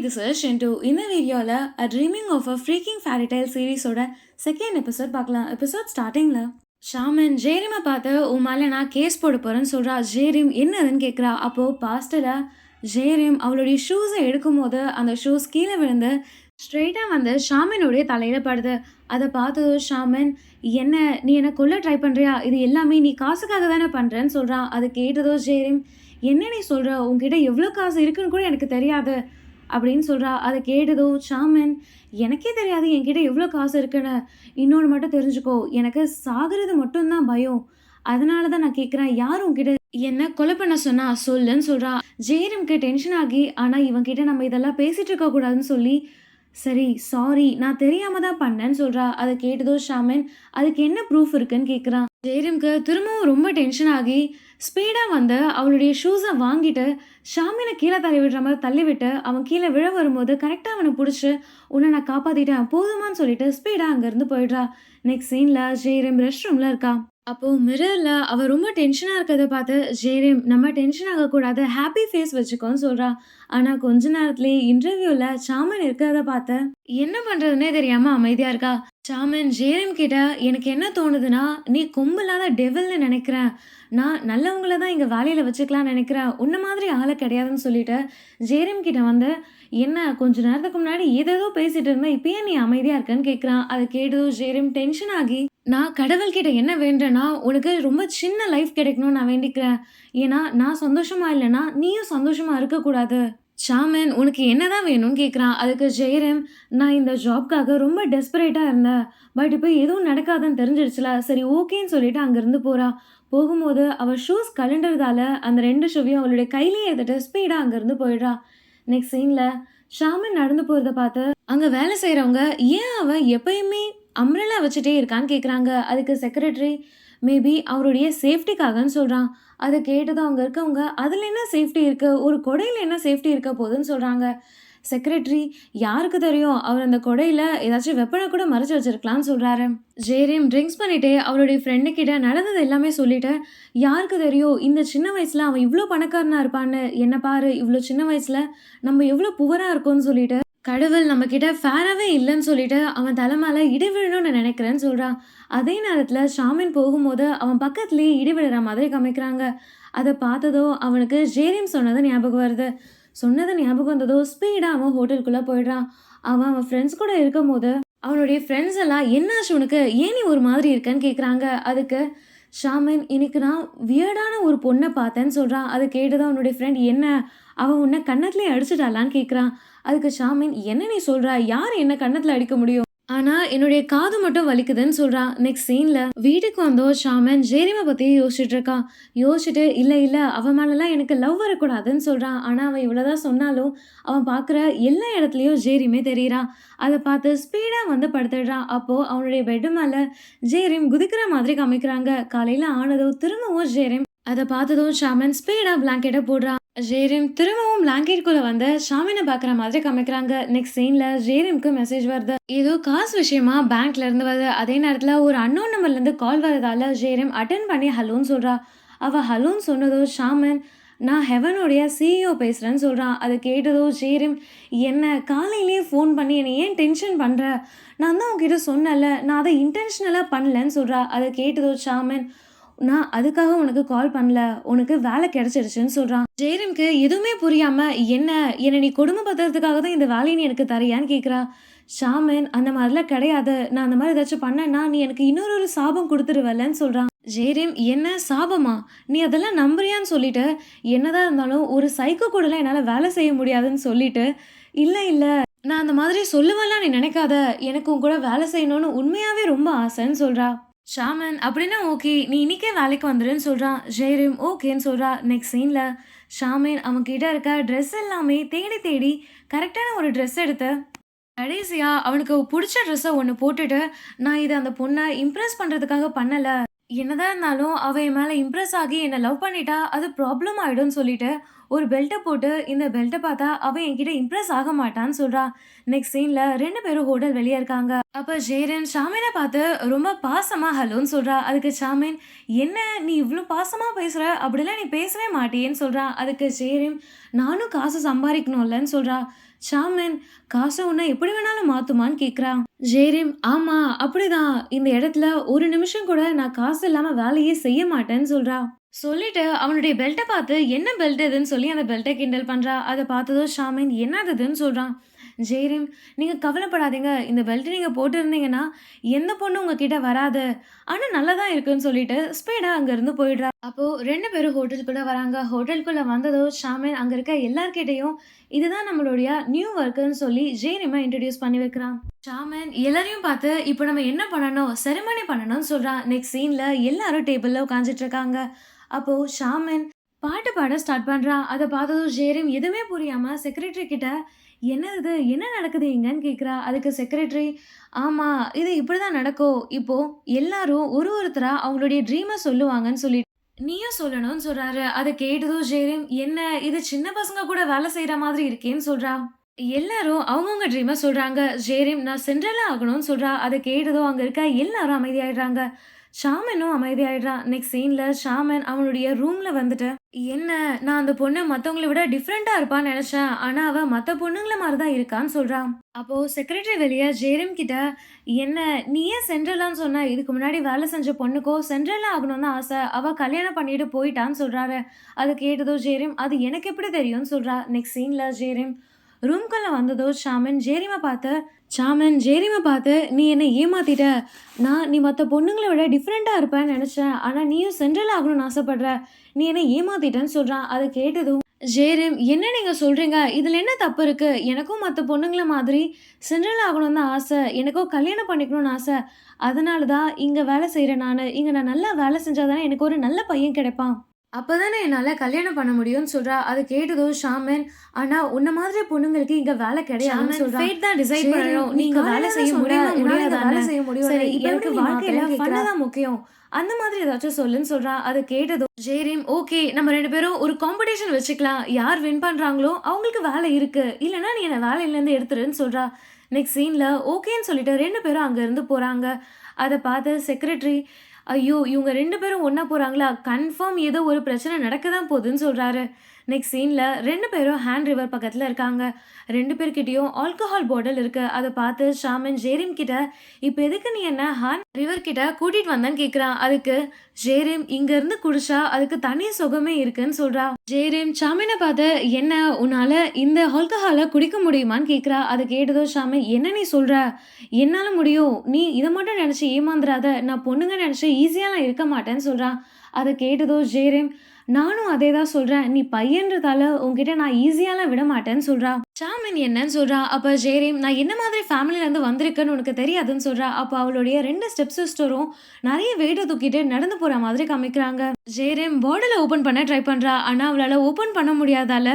this is Shintu. இந்த வீடியோல A Dreaming of a Freaking Fairy Tale சீரிஸோட second episode பார்க்கலாம். எபிசோட் ஸ்டார்டிங்ல ஷாமன் ஜேரிமை பார்த்து உன் மேலே நான் கேஸ் போட போறேன்னு சொல்றா. ஜேரிம் என்னதுன்னு கேட்குறா. அப்போ பாஸ்டல ஜேரிம் அவளுடைய ஷூஸை எடுக்கும்போது அந்த ஷூஸ் கீழே விழுந்து ஸ்ட்ரெயிட்டாக வந்து ஷாமனுடைய தலையில படுது. அதை பார்த்ததும் ஷாமன், என்ன நீ என்னை கொல்ல ட்ரை பண்ணுறியா? இது எல்லாமே நீ காசுக்காக தானே பண்ணுறேன்னு சொல்கிறான். அதை கேட்டதோ ஜேரிம், என்ன நீ சொல்கிற? உங்ககிட்ட எவ்வளோ காசு இருக்குன்னு கூட எனக்கு தெரியாது அப்படின்னு சொல்கிறா. அதை கேட்டதோ ஷாமன், எனக்கே தெரியாது என்கிட்ட எவ்வளோ காசு இருக்குன்னு. இன்னொன்று மட்டும் தெரிஞ்சுக்கோ, எனக்கு சாகிறது மட்டும்தான் பயம். அதனால தான் நான் கேட்குறேன், யார் உங்ககிட்ட என்ன கொலை பண்ண சொன்னா சொல்லுன்னு சொல்கிறா. ஜேரிம்க்கு டென்ஷன் ஆகி, ஆனால் இவன்கிட்ட நம்ம இதெல்லாம் பேசிகிட்டு இருக்கக்கூடாதுன்னு சொல்லி, சரி சாரி நான் தெரியாம தான் பண்ணேன்னு சொல்கிறா. அதை கேட்டதோ ஷாமன், அதுக்கு என்ன ப்ரூஃப் இருக்குன்னு கேட்குறான். ஜேரிம்க்கு திரும்பவும் ரொம்ப டென்ஷன் ஆகி ஸ்பீடாக வந்து அவளுடைய ஷூஸை வாங்கிட்டு ஷாமினை கீழே தள்ளி விடுற மாதிரி தள்ளி விட்டு அவன் கீழே விழ வரும்போது கரெக்டாக அவனை பிடிச்சி, உன்னை நான் காப்பாற்றிட்டேன் போதுமான்னு சொல்லிட்டு ஸ்பீடாக அங்கேருந்து போயிடுறா. நெக்ஸ்ட் சீனில் ஜேரிம் ரெஸ்ட் ரூமில் இருக்கா. அப்போது மிரரில் அவள் ரொம்ப டென்ஷனாக இருக்கிறத பார்த்து ஜேரிம், நம்ம டென்ஷன் ஆகக்கூடாது, ஹாப்பி ஃபேஸ் வச்சுக்கோன்னு சொல்கிறா. ஆனால் கொஞ்ச நேரத்துலேயே இன்டர்வியூவில் ஷாமன் இருக்கிறத பார்த்து என்ன பண்ணுறதுனே தெரியாமல் அமைதியாக இருக்கா. ஷாமன் ஜேரிம் கிட்ட, எனக்கு என்ன தோணுதுன்னா, நீ கொம்பில்லாத டெவில்னு நினைக்கிறேன், நான் நல்லவங்கள தான் இங்கே வேலையில் வச்சுக்கலாம்னு நினைக்கிறேன், உன்ன மாதிரி ஆளை கிடையாதுன்னு சொல்லிட்டு ஜேரிம் கிட்ட வந்து, என்ன கொஞ்ச நேரத்துக்கு முன்னாடி ஏதேதோ பேசிட்டு இருந்தா இப்பயே நீ அமைதியாக இருக்கன்னு கேட்குறான். அதை கேட்டதும் ஜேரிம் டென்ஷன் ஆகி, நான் கடவுள்கிட்ட என்ன வேண்டேன்னா, உனக்கு ரொம்ப சின்ன லைஃப் கிடைக்கணும்னு நான் வேண்டிக்கிறேன். ஏன்னா நான் சந்தோஷமா இல்லைன்னா நீயும் சந்தோஷமா இருக்கக்கூடாது. ஷாமன், உனக்கு என்னதான் வேணும்னு கேட்குறான். அதுக்கு ஜெயரம், நான் இந்த ஜாப்காக ரொம்ப டெஸ்பரேட்டாக இருந்தேன், பட் இப்போ எதுவும் நடக்காதுன்னு தெரிஞ்சிடுச்சுல, சரி ஓகேன்னு சொல்லிட்டு அங்கேருந்து போகிறா. போகும்போது அவள் ஷூஸ் கலண்டறதால அந்த 2 ஷூவையும் அவளுடைய கையிலேயே எடுத்துட்டு ஸ்பீடாக அங்கேருந்து போயிடுறா. நெக்ஸ்ட் சீனில் ஷாமன் நடந்து போகிறத பார்த்து அங்கே வேலை செய்கிறவங்க, ஏன் அவன் எப்பயுமே அம்ரலா வச்சுட்டே இருக்கான்னு கேட்குறாங்க. அதுக்கு செக்ரட்டரி, மேபி அவருடைய சேஃப்டிக்காகன்னு சொல்கிறான். அதை கேட்டதும் அங்கே இருக்கவங்க, அதில் என்ன சேஃப்டி இருக்குது, ஒரு கொடையில் என்ன சேஃப்டி இருக்க போகுதுன்னு சொல்கிறாங்க. செக்ரட்டரி, யாருக்கு தெரியும், அவர் அந்த கொடையில் ஏதாச்சும் வெப்பனை கூட மறைச்சி வச்சிருக்கலாம்னு சொல்கிறாரு. ஜேரிம் ட்ரிங்க்ஸ் பண்ணிவிட்டு அவருடைய ஃப்ரெண்டு கிட்ட நடந்தது எல்லாமே சொல்லிவிட்டு, யாருக்கு தெரியும் இந்த சின்ன வயசில் அவன் இவ்வளோ பணக்காரனாக இருப்பான்னு, என்ன பாரு இவ்வளோ சின்ன வயசில் நம்ம எவ்வளோ புவராக இருக்கோன்னு சொல்லிட்டு, கடவுள் நம்மக்கிட்ட ஃபேராகவே இல்லைன்னு சொல்லிட்டு அவன் தலை மேலே இடி விழணும்னு நினைக்கிறேன்னு சொல்கிறான். அதே நேரத்தில் ஷாமின் போகும்போது அவன் பக்கத்துலேயே இடி விழுற மாதிரி காமிக்கிறாங்க. அதை பார்த்ததோ அவனுக்கு ஜேரிம் சொன்னது ஞாபகம் வருது. சொன்னது ஞாபகம் வந்ததோ ஸ்பீடாக அவன் ஹோட்டலுக்குள்ளே போயிடுறான். அவன் ஃப்ரெண்ட்ஸ் கூட இருக்கும் போது அவனுடைய ஃப்ரெண்ட்ஸ் எல்லாம், என்னாச்சு உனக்கு, ஏன் நீ ஒரு மாதிரி இருக்கன்னு கேட்குறாங்க. அதுக்கு ஷாமன், இன்னைக்கு நான் வியர்டான ஒரு பொண்ணை பார்த்தேன்னு சொல்கிறான். அதை கேட்டுதான் அவனுடைய ஃப்ரெண்ட், என்ன அவன் உன்னை கன்னத்துலேயே அடிச்சுட்டாளான்னு கேட்குறான். அதுக்கு ஷாமின், என்ன நீ சொல்கிறா, யார் என்ன கன்னத்தில் அடிக்க முடியும், ஆனால் என்னுடைய காது மட்டும் வலிக்குதுன்னு சொல்கிறான். நெக்ஸ்ட் சீனில் வீட்டுக்கு வந்தோ ஷாமன் ஜேரிமை பற்றி யோசிச்சுட்டு இருக்கான். யோசிச்சுட்டு, இல்லை அவன் மேலெலாம் எனக்கு லவ் வரக்கூடாதுன்னு சொல்கிறான். ஆனால் அவன் இவ்வளோதான் சொன்னாலும் அவன் பார்க்குற எல்லா இடத்துலையும் ஜேரிமே தெரிகிறான். அதை பார்த்து ஸ்பீடாக வந்து படுத்துடுறான். அப்போது அவனுடைய பெட்டு மேலே ஜேரிம் குதிக்கிற மாதிரி காமிக்கிறாங்க. காலையில் ஆனதோ திரும்பவும் ஜேரிம் அதை பார்த்ததும் ஷாமன் ஸ்பீடாக பிளாங்கெட்டை போடுறான். ஜேரிம் திரும்பவும் பிளாங்கெட்குள்ளே வந்து ஷாமினை பார்க்குற மாதிரி காமிக்கிறாங்க. நெக்ஸ்ட் சீனில் ஜேரிம்க்கு மெசேஜ் வருது, ஏதோ காசு விஷயமா பேங்க்ல இருந்து வருது. அதே நேரத்தில் ஒரு அன்னோன் நம்பர்லேருந்து கால் வரதால ஜேரிம் அட்டன் பண்ணி ஹலோன்னு சொல்கிறா. அவள் ஹலோன்னு சொன்னதோ ஷாமன், நான் ஹெவனுடைய சிஇஓ பேசுகிறேன்னு சொல்கிறான். அதை கேட்டதோ ஜேரிம், என்ன காலையிலேயே ஃபோன் பண்ணி என்னை ஏன் டென்ஷன் பண்ணுற, நான் தான் உங்ககிட்ட சொன்னல, நான் அதை இன்டென்ஷனலாக பண்ணலன்னு சொல்கிறா. அதை கேட்டதோ ஷாமன், நான் அதுக்காக உனக்கு கால் பண்ணல, உனக்கு வேலை கிடைச்சிடுச்சுன்னு சொல்கிறான். ஜேரிம்க்கு எதுவுமே புரியாமல், என்னை நீ கொடுமைப்படுத்துறதுக்காக தான் இந்த வேலையை நீ எனக்கு தரையான்னு கேட்குறா. ஷாமன், அந்த மாதிரிலாம் கிடையாது, நான் அந்த மாதிரி ஏதாச்சும் பண்ணேன்னா நீ எனக்கு இன்னொரு சாபம் கொடுத்துருவலன்னு சொல்கிறான். ஜேரிம், என்ன சாபமா, நீ அதெல்லாம் நம்புறியான்னு சொல்லிட்டு, என்னதான் இருந்தாலும் ஒரு சைக்கோ கூடலாம் என்னால் வேலை செய்ய முடியாதுன்னு சொல்லிட்டு, இல்லை நான் அந்த மாதிரி சொல்லுவேன்லாம் நீ நினைக்காத, எனக்கு உன் கூட வேலை செய்யணும்னு உண்மையாகவே ரொம்ப ஆசைன்னு சொல்கிறா. ஷாமன், அப்படின்னா ஓகே, நீ இன்னைக்கே வேலைக்கு வந்துடுன்னு சொல்கிறான். ஜெயரிம் ஓகேன்னு சொல்கிறா. நெக்ஸ்ட் சீனில் ஷாமன் அவன்கிட்ட இருக்க ட்ரெஸ் எல்லாமே தேடி தேடி கரெக்டான ஒரு ட்ரெஸ் எடுத்து கடைசியாக அவனுக்கு பிடிச்ச ட்ரெஸ்ஸை ஒன்று போட்டுட்டு, நான் இதை அந்த பொண்ணை இம்ப்ரெஸ் பண்ணுறதுக்காக பண்ணலை, என்னதான் இருந்தாலும் அவ என் மேல இம்ப்ரெஸ் ஆகி என்ன லவ் பண்ணிட்டா, அது ப்ராப்ளம் ஆயிடும்னு சொல்லிட்டு, ஒரு பெல்ட்ட போட்டு, இந்த பெல்ட்ட பார்த்தா அவ என்கிட்ட இம்ப்ரெஸ் ஆக மாட்டான்னு சொல்றா. நெக்ஸ்ட் சீன்ல 2 பேரும் ஹோட்டல் வெளிய இருக்காங்க. அப்ப ஜேரன் ஷாமின பார்த்து ரொம்ப பாசமா ஹலோன்னு சொல்றா. அதுக்கு ஷாமின், "என்ன நீ இவ்ளோ பாசமா பேசுற? அப்படிலாம் நீ பேசவே மாட்டியேன்னு" சொல்றா. அதுக்கு ஜேரின், "நானும் காசு சம்பாரிக்கணும்லன்னு" சொல்றா. ஷாமின், "காசு உன்ன எப்படி வேணாலும் மாத்துமான்னு" கேட்கிறா. ஜேரிம், "ஆமா, அப்படிதான். இந்த இடத்துல ஒரு நிமிஷம் கூட நான் காசு இல்லாம வேலையே செய்ய மாட்டேன்னு" சொல்றா. சொல்லிட்டு அவனுடைய பெல்ட்ட பார்த்து, "என்ன பெல்ட் இதுன்னு?" சொல்லி அந்த பெல்ட்ட கிண்டல் பண்றா. அத பார்த்ததும் ஷாமின், "என்னது இதுன்னு?" சொல்றான். ஜெயரீம், "நீங்க கவலைப்படாதீங்க. இந்த பெல்ட் நீங்க போட்டிருந்தீங்கன்னா, எந்த பொண்ணும் உங்ககிட்ட வராது. ஆனா நல்லா தான் இருக்குன்னு" சொல்லிட்டு ஸ்பீடா அங்கருந்து போயிடுறா. அப்போ 2 பேரும் ஹோட்டலுக்குள்ள வராங்க. ஹோட்டலுக்குள்ள வந்ததும் ஷாமின் அங்க இருக்க எல்லார்கிட்டயும், "இதுதான் நம்மளுடைய நியூ ஒர்க்கர்ன்னு" சொல்லி ஜெயரீம இன்ட்ரோடியூஸ் பண்ணி வைக்கிறான். ஷாமன் எல்லாரையும் பார்த்து, "இப்போ நம்ம என்ன பண்ணணும்? செரிமனி பண்ணணும்னு" சொல்றான். நெக்ஸ்ட் சீன்ல எல்லாரும் டேபிள்ல உட்கார்ந்துட்டு இருக்காங்க. அப்போ ஷாமன் பாட்டு பாட ஸ்டார்ட் பண்றான். அத பார்த்ததும் ஜேரிம் எதுவுமே புரியாம செக்ரட்டரி கிட்ட, "என்னது இது? என்ன நடக்குது இங்கன்னு?" கேட்கிறா. அதுக்கு செக்ரட்டரி, "ஆமா, இது இப்படிதான் நடக்கும். இப்போ எல்லாரும் ஒருத்தரா அவங்களுடைய ட்ரீம சொல்லுவாங்கன்னு சொல்லி நீயும் சொல்லணும்னு" சொல்றாரு. அத கேட்டதும் ஜேரிம், "என்ன இது சின்ன பசங்க கூட வேலை செய்ற மாதிரி இருக்கேன்னு" சொல்றா. எல்லாரும் அவங்கவங்க ட்ரீம சொல்றாங்க. ஜேரிம், "நான் சிண்ட்ரெல்லா ஆகணும்னு" சொல்றா. அத கேட்டதும் அங்க இருக்க எல்லாரும் அமைதியாயிடுறாங்க. ஷாமனும் அமைதியாயிடுறான். நெக்ஸ்ட் சீன்ல ஷாமன் அவனுடைய ரூம்ல வந்துட்டு, "என்ன, நான் அந்த பொண்ணு மத்தவங்கள விட டிஃபரெண்ட்டா இருப்பான்னு நெனச்சேன். ஆனா அவ மத்த பொண்ணுங்கள மாரி தான் இருக்கான்னு" சொல்றான். அப்போ செக்ரட்டரி வெளிய ஜேரிம் கிட்ட, "என்ன, நீ ஏன் சிண்ட்ரெல்லான்னு சொன்ன? இதுக்கு முன்னாடி வேலை செஞ்ச பொண்ணுக்கோ சிண்ட்ரெல்லா ஆகணும்னு தான் ஆசை. அவ கல்யாணம் பண்ணிட்டு போயிட்டான்னு" சொல்றாரு. அத கேட்டதும் ஜேரிம், "அது எனக்கு எப்படி தெரியும்னு" சொல்றா. நெக்ஸ்ட் சீன்ல ஜேரிம் ரூம்குள்ள வந்ததும் ஷாமன் ஜேரிம பார்த்து, "நீ என்ன ஏமாத்திட்ட. நீ மத்த பொண்ணுங்கள விட டிஃபரெண்ட்டா இருப்பேன்னு நெனச்சேன். ஆனா நீயும் சென்ட்ரல் ஆகணும்னு ஆசைப்படுற. நீ என்ன ஏமாத்திட்டன்னு" சொல்றான். அத கேட்டதும் ஜேரிம், "என்ன நீங்க சொல்றீங்க? இதுல என்ன தப்பு இருக்கு? எனக்கும் மத்த பொண்ணுங்கள மாதிரி சென்ட்ரல் ஆகணும்னு தான் ஆசை. எனக்கும் கல்யாணம் பண்ணிக்கணும்னு ஆசை. அதனால தான் இங்க வேலை செய்றேன் நானு. இங்க நான் நல்லா வேலை செஞ்சா தானே எனக்கு ஒரு நல்ல பையன் கிடைப்பான். அப்பதானே என்னால கல்யாணம் பண்ண முடியும்னு" சொல்றா. அத கேட்டதும் ஷாமன், "ஆனா உன்ன மாதிரி பொண்ணுங்களுக்கு இங்க வேலை கிடையாதுன்னு" சொல்றா. "ஃபேட் தான் டிசைட் பண்ணணும். நீ இங்க வேலை செய்ய முடியுமா முடியாதான்னு. வேலை செய்ய முடியும். சரி, எனக்கு வாழ்க்கையில ஃபன் தான் முக்கியம். அந்த மாதிரி ஏதாச்சும் சொல்லுன்னு" சொல்றா. அத கேட்டதும் ஜேரிம், "ஓகே, நம்ம 2 பேரும் ஒரு காம்படிஷன் வச்சுக்கலாம். யார் வின் பண்றாங்களோ அவங்களுக்கு வேலை இருக்கு. இல்லன்னா நீ என்ன வேலையிலேருந்து எடுத்துருன்னு" சொல்றா. நெக்ஸ்ட் சீன்ல ஓகேன்னு சொல்லிட்டு 2 பேரும் அங்க இருந்து போறாங்க. அத பார்த்த செக்ரட்டரி, "ஐயோ! இவங்க 2 பேரும் ஒண்ணா போறாங்களா? கன்ஃபார்ம் ஏதோ ஒரு பிரச்சனை நடக்க தான் போதுன்னு" சொல்றாரு. நெக்ஸ்ட் சீன்ல 2 பேரும் ஹேண்ட் ரிவர் பக்கத்துல இருக்காங்க. 2 பேர்கிட்டயும் ஆல்கஹால் பாட்டில் இருக்கு. அத பார்த்து ஷாமன் ஜேரிம் கிட்ட, "இப்ப எதுக்கு நீ என்ன ஹேண்ட் ரிவர் கிட்ட கூட்டிட்டு வந்தன்னு" கேட்கிறான். அதுக்கு ஜேரிம், "இங்க இருந்து குடிச்சா அதுக்கு தனி சுகமே இருக்குன்னு" சொல்றா. ஜேரிம் ஷாமின பார்த்து, "என்ன, உன்னால இந்த ஆல்கஹால குடிக்க முடியுமான்னு" கேட்கிறா. அத கேட்டதும் ஷாமின், "என்ன நீ சொல்ற? என்னால முடியும். நீ இத மட்டும் நெனச்சு ஏமாந்துராத. நான் பொண்ணுங்க நெனச்சு ஈஸியாலாம் இருக்க மாட்டேன்னு" சொல்றான். அத கேட்டதும் ஜேரிம், "நானும் அதே தான் சொல்றேன். நீ பையன்றதால உன்கிட்ட நான் ஈஸியாலாம் விட மாட்டேன்னு" சொல்றா. ஷாமின் என்னன்னு சொல்றா. அப்ப ஜேரிம், "நான் என்ன மாதிரி ஃபேமிலிலேருந்து வந்திருக்கேன்னு உனக்கு தெரியாதுன்னு" சொல்றா. அப்ப அவளுடைய 2 ஸ்டெப் சிஸ்டரும் நெறைய வெயிட்ட தூக்கிட்டு நடந்து போற மாதிரி காமிக்கிறாங்க. ஜேரிம் பாட்டில ஓப்பன் பண்ண ட்ரை பண்றா. ஆனா அவளால ஓப்பன் பண்ண முடியாதால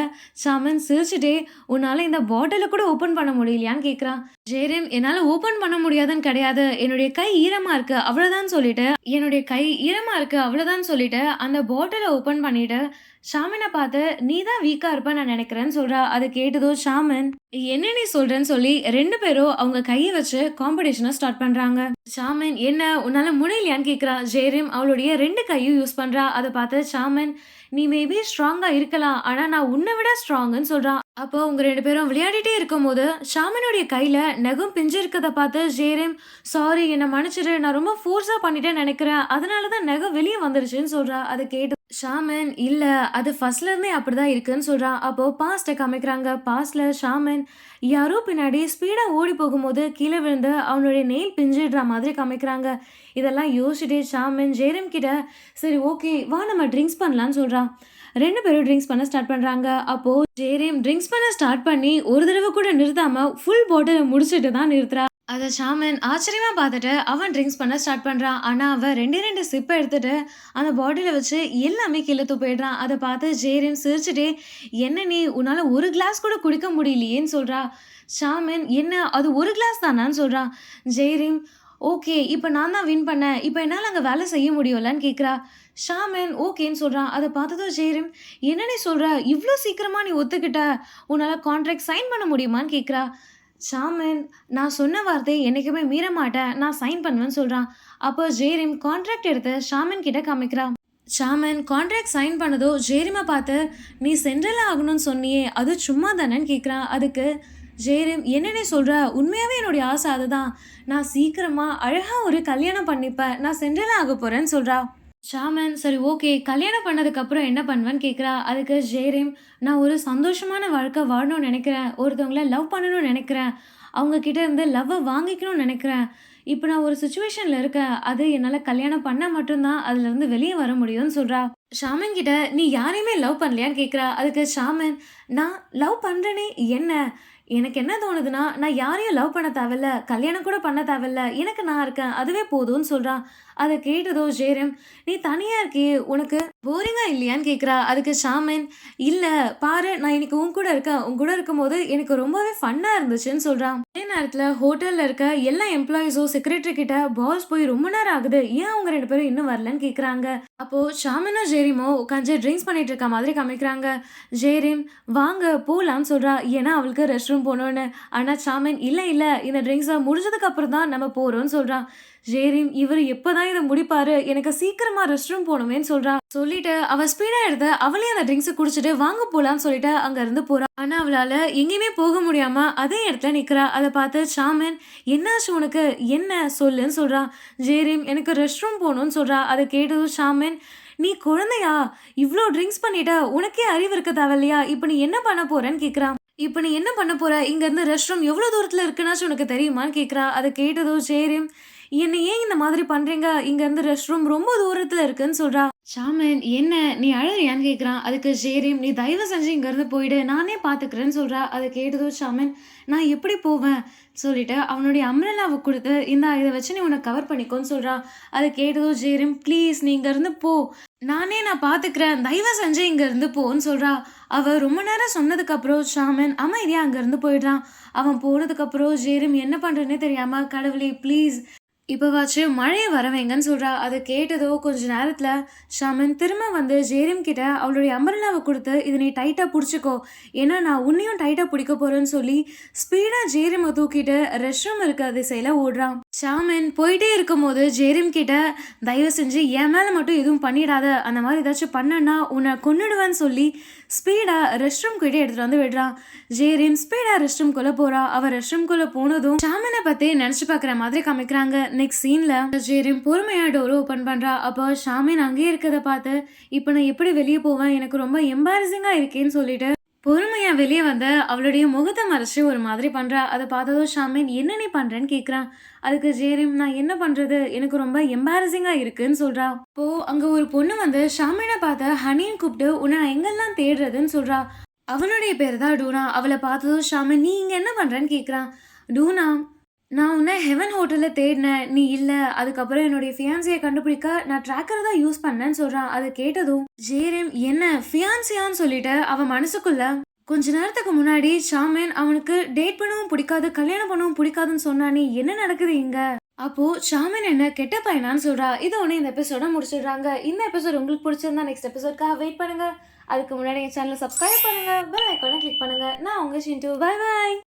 ஷாமின் சிரிச்சுட்டே, "உன்னால இந்த பாட்டில கூட ஓப்பன் பண்ண முடியலையான்னு" கேட்கிறான். ஜேரிம், "என்னால ஓப்பன் பண்ண முடியாதுன்னு கிடையாது. என்னுடைய கை ஈரமா இருக்கு அவ்வளோதான்" சொல்லிட்டு அந்த பாட்டில ஓப்பன் பண்ணிட்டு ஷாமின பார்த்து, "நீ தான் வீக்கா இருப்ப நான் நெனைக்கிறேன்னு" சொல்றா. அத கேட்டதும் ஷாமன், "என்ன நீ சொல்றன்னு" சொல்லி 2 பேரும் அவங்க கைய வச்சு காம்படிஷன ஸ்டார்ட் பண்றாங்க. ஷாமன், "என்ன, உன்னால முடியலையான்னு" கேட்கிறா. ஜேரிம் அவளுடைய 2 கையும் யூஸ் பண்றா. அத பார்த்து ஷாமன், "நீ மேபி ஸ்ட்ராங்கா இருக்கலாம். ஆனா நான் உன்ன விட ஸ்ட்ராங்குன்னு" சொல்றான். அப்போ அவங்க 2 பேரும் விளையாடிட்டே இருக்கும்போது ஷாமனுடைய கையில நகம் பிஞ்சு இருக்கத பார்த்து ஜேரிம், "சாரி, என்ன மன்னிச்சிடு. நான் ரொம்ப ஃபோர்ஸா பண்ணிட்டேன்னு நெனைக்கிறேன். அதனால தான் நகம் வெளிய வந்துருச்சுன்னு" சொல்றா. அத கேட்டு ஷாமன், "இல்ல, அது ஃபர்ஸ்ட்ல இருந்தே அப்படிதான் இருக்குன்னு" சொல்றான். அப்போ பாஸ்ட்ட காமிக்கிறாங்க. பாஸ்ட்ல ஷாமன் யாரோ பின்னாடி ஸ்பீடா ஓடி போகும்போது கீழ விழுந்து அவனுடைய நெயில் பிஞ்சிடுற மாதிரி காமிக்கிறாங்க. இதெல்லாம் யோசிச்சுட்டே ஷாமன் ஜேரிம் கிட்ட, "சரி, ஓகே, வா நம்ம ட்ரிங்க்ஸ் பண்ணலான்னு" சொல்றான். 2 பேரும் ட்ரிங்க்ஸ் பண்ண ஸ்டார்ட் பண்றாங்க. அப்போ ஜேரிம் ட்ரிங்க்ஸ் பண்ண ஸ்டார்ட் பண்ணி ஒரு தடவ கூட நிறுத்தாம ஃபுல் பாட்டில முடிச்சுட்டு தான் நிறுத்துறா. அத ஷாமன் ஆச்சரியமா பார்த்துட்டு அவன் ட்ரிங்க்ஸ் பண்ண ஸ்டார்ட் பண்றான். ஆனா அவன் 2 சிப் எடுத்துட்டு அந்த பாட்டில வச்சு எல்லாமே கீழ துப்பிடுறான். அத பார்த்து ஜேரிம் சிரிச்சுட்டே, "என்ன நீ, உன்னால ஒரு கிளாஸ் கூட குடிக்க முடியலையேன்னு" சொல்றா. ஷாமன், "என்ன, அது ஒரு கிளாஸ் தானான்னு" சொல்றான். ஜேரிம், ஓகே. இப்ப நான் தான் வின் பண்ணேன். இப்ப என்னால அங்க வேலை செய்ய முடியும்லன்னு கேட்கிறா. ஷாமன் ஓகேன்னு சொல்றான். அத பார்த்ததும் ஜேரிம், "என்ன நீ சொல்ற? இவ்ளோ சீக்கிரமா நீ ஒத்துக்கிட்ட? உன்னால கான்ட்ராக்ட் சைன் பண்ண முடியுமான்னு?" கேட்கிறா. ஷாமன், "நான் சொன்ன வார்த்தைய என்னைக்குமே மீற மாட்டேன். நான் சைன் பண்ணுவேன்னு" சொல்றான். அப்போ ஜேரிம் கான்ட்ராக்ட் எடுத்து ஷாமன் கிட்ட காமிக்கிறான். ஷாமன் கான்ட்ராக்ட் சைன் பண்ணதும் ஜேரிம பார்த்து, "நீ சென்ட்ரல் ஆகணும்னு சொன்னியே, அது சும்மா தானேன்னு?" கேட்குறான். அதுக்கு ஜேரிம், "என்ன நீ சொல்ற? உண்மையாவே என்னுடைய ஆசை அதுதான். நான் சீக்கிரமா அழகா ஒரு கல்யாணம் பண்ணிப்பேன். நான் சென்ட்ரல் ஆக போறேன்னு" சொல்றா. ஷாமன், "சரி ஓகே. கல்யாணம் பண்ணதுக்கப்புறம் என்ன பண்ணுவேன்னு?" கேட்குறா. அதுக்கு ஜேரிம், "நான் ஒரு சந்தோஷமான வாழ்க்கை வாழணும்னு நெனைக்கிறேன். ஒருத்தவங்கள லவ் பண்ணணும்னு நெனைக்கிறேன். அவங்க கிட்ட இருந்து லவ்வ வாங்கிக்கணும்னு நெனைக்கிறேன். இப்ப நான் ஒரு சிச்சுவேஷன்ல இருக்கேன். அது என்னால கல்யாணம் பண்ணா மட்டும் தான் அதுலருந்து வெளிய வர முடியும்னு" சொல்றா. ஷாமன் கிட்ட, "நீ யாரையுமே லவ் பண்ணலையான்னு?" கேட்குறா. அதுக்கு ஷாமன், "நான் லவ் பண்றேனே என்ன? எனக்கு என்ன தோணுதுன்னா, நான் யாரையும் லவ் பண்ண தேவையில்ல. கல்யாணம் கூட பண்ண தேவையில்ல. எனக்கு நான் இருக்கேன். அதுவே போதும்ன்னு" சொல்றான். அத கேட்டதும் ஜேரம், "நீ தனியா இருக்கியே! உனக்கு போரிங்கா இல்லையான்னு?" கேட்குறா. அதுக்கு ஷாமன், "இல்ல பாரு, நான் இன்னைக்கு உன் கூட இருக்கேன். உன் கூட இருக்கும்போது எனக்கு ரொம்பவே ஃபன்னா இருந்துச்சுன்னு" சொல்றான். அதே நேரத்துல ஹோட்டல்ல இருக்க எல்லா எம்ப்ளாயீஸும் செக்ரட்டரி கிட்ட, "பாஸ் போய் ரொம்ப நேரம் ஆகுது. ஏன் அவங்க 2 பேரும் இன்னும் வரலன்னு?" கேட்குறாங்க. அப்போ ஷாமனும் ஜேரிமோ உட்காந்து ட்ரிங்க்ஸ் பண்ணிட்டு இருக்க மாதிரி காமிக்கிறாங்க. ஜேரிம், "வாங்க போலாம்ன்னு" சொல்றா. ஏன்னா அவளுக்கு ரெஸ்ட் ரூம் போணும்னு. ஆனா ஷாமன், "இல்ல இல்ல, இந்த ட்ரிங்க்ஸ முடிஞ்சதுக்கு அப்புறம் தான் நம்ம போறோம்ன்னு" சொல்றான். ஜேரிம், "இவரு எப்பதான் இத முடிப்பாரு? எனக்கு சீக்கிரமா ரெஸ்ட் ரூம் போணுமேன்னு" சொல்றா. சொல்லிட்டு அவ ஸ்பீடா எடுத்து அவளே அந்த ட்ரிங்க்ஸ குடிச்சிட்டு வாங்க போலாம்ன்னு சொல்லிட்டு அங்க இருந்து போறா. ஆனா அவளால எங்கேயுமே போக முடியாம அதே இடத்துல நிக்கிறா. அத பார்த்து ஷாமன், "என்னாச்சு உனக்கு? என்ன சொல்லுன்னு" சொல்றான். ஜேரிம், "எனக்கு ரெஸ்ட் ரூம் போணும்ன்னு" சொல்றா. அத கேட்டதும் ஷாமன், "நீ குழந்தையா? இவ்ளோ ட்ரிங்க்ஸ் பண்ணிட்ட. உனக்கே அறிவு இருக்க தேவையில்லையா? இப்ப நீ என்ன பண்ண போறன்னு?" கேட்குறான். "இப்ப நீ என்ன பண்ண போற? இங்க இருந்து ரெஸ்ட் ரூம் எவ்ளோ தூரத்துல இருக்குன்னாச்சும் உனக்கு தெரியுமான்னு?" கேட்குறா. அத கேட்டதும் ஜேரிம், "என்ன ஏன் இந்த மாதிரி பண்றீங்க? இங்க இருந்து ரெஸ்ட் ரூம் ரொம்ப தூரத்துல இருக்குன்னு" சொல்றா. ஷாமன், "என்ன நீ அழறியான்னு?" கேட்குறான். அதுக்கு ஜேரிம், "நீ தயவு செஞ்சு இங்க இருந்து போயிடு. நானே பார்த்துக்கிறேன்னு" சொல்றா. அத கேட்டதும் ஷாமன், "நான் எப்படி போவேன்?" சொல்லிட்டு அவனுடைய அம்ப்ரெல்லாவ குடுத்து, "இந்தா இத வச்சு நீ உன்ன கவர் பண்ணிக்கோன்னு" சொல்றான். அத கேட்டதும் ஜேரிம், "ப்ளீஸ் நீ இங்க இருந்து போ. நான் பார்த்துக்கிறேன். தயவு செஞ்சு இங்க இருந்து போன்னு" சொல்றா. அவ ரொம்ப நேரம் சொன்னதுக்கப்புறம் ஷாமன் அமைதியா அங்க இருந்து போயிடுறான். அவன் போனதுக்கப்புறம் ஜேரிம் என்ன பண்றதுன்னே தெரியாம, "கடவுளே ப்ளீஸ் இப்பவாச்சும் மழைய வர வைங்கன்னு" சொல்றா. அத கேட்டதோ கொஞ்ச நேரத்துல ஷாமன் திரும்ப வந்து ஜேரிம் கிட்ட அவளுடைய அம்பர்லாவ குடுத்து, "இத நீ டைட்டா புடிச்சுக்கோ. ஏன்னா நான் உன்னையும் டைட்டா பிடிக்க போறேன்னு" சொல்லி ஸ்பீடா ஜேரிம தூக்கிட்டு ரெஸ்ட் ரூம் இருக்க திசையில ஓடுறான். ஷாமன் போயிட்டே இருக்கும்போது ஜேரிம் கிட்ட, "தயவு செஞ்சு என் மேல மட்டும் எதுவும் பண்ணிடாத. அந்த மாதிரி ஏதாச்சும் பண்ணேன்னா உன்ன கொன்னுடுவேன்னு" சொல்லி ஸ்பீடா ரெஸ்ட் ரூம் கிட்ட எடுத்துட்டு வந்து விடுறான். ஜேரிம் ஸ்பீடா ரெஸ்ட் ரூம்குள்ள போறா. அவ ரெஸ்ட் ரூம்குள்ள போனதும் ஷாமன பத்தி நெனச்சு பார்க்குற மாதிரி காமிக்கிறாங்க. நெக்ஸ்ட் சீன்ல ஜேரிம் பொறுமையா டோர் ஓப்பன் பண்றா. அப்போ ஷாமின் அங்கேயே இருக்கத பார்த்து, "இப்ப நான் எப்படி வெளிய போவேன்? எனக்கு ரொம்ப எம்பாரசிங்கா இருக்கேன்னு" சொல்லிட்டு பொறுமையா வெளிய வந்து அவளுடைய முகத்த மறைச்சு ஒரு மாதிரி பண்றா. அத பார்த்ததும் ஷாமின், "என்ன நீ பண்றன்னு?" கேட்குறான். அதுக்கு ஜேரிம், "நான் என்ன பண்றது? எனக்கு ரொம்ப எம்பாரசிங்கா இருக்குன்னு" சொல்றா. அப்போ அங்க ஒரு பொண்ணு வந்து ஷாமின பார்த்து ஹனின்னு கூப்பிட்டு, "உன்ன நான் எங்கெல்லாம் தேடுறதுன்னு" சொல்றா. அவனுடைய பேரு தான் டூனா. அவள பார்த்ததும் ஷாமின், "நீ இங்க என்ன பண்றன்னு?" கேட்குறான். டூனா, "நான் உன்ன ஹெவன் ஹோட்டல்ல தேடினேன். நீ இல்ல. அதுக்கப்புறம் என்னுடைய ஃபியான்சிய கண்டுபிடிக்க நான் ட்ராக்கர் தான் யூஸ் பண்ணேன்னு" சொல்றான். அத கேட்டதும் ஜேரிம், "என்ன ஃபியான்சியான்னு?" சொல்லிட்டு அவன் மனசுக்குள்ள கொஞ்ச நேரத்துக்கு முன்னாடி ஷாமேன் அவனுக்கு டேட் பண்ணவும் பிடிக்காது, கல்யாணம் பண்ணவும் பிடிக்காதுன்னு சொன்னானே, என்ன நடக்குது இங்க? அப்போ ஷாமேன் என்ன கெட்ட பையனான்னு சொல்றா. இதோட இந்த எபிசோட முடிச்சிடுறாங்க. இந்த எபிசோட் உங்களுக்கு பிடிச்சிருந்தா நெக்ஸ்ட் எபிசோட்காக வெயிட் பண்ணுங்க. அதுக்கு முன்னாடி என் சேனலை சப்ஸ்கிரைப் பண்ணுங்க, பெல் ஐகானை கிளிக் பண்ணுங்க. நான் உங்க ஷிண்டு. By by.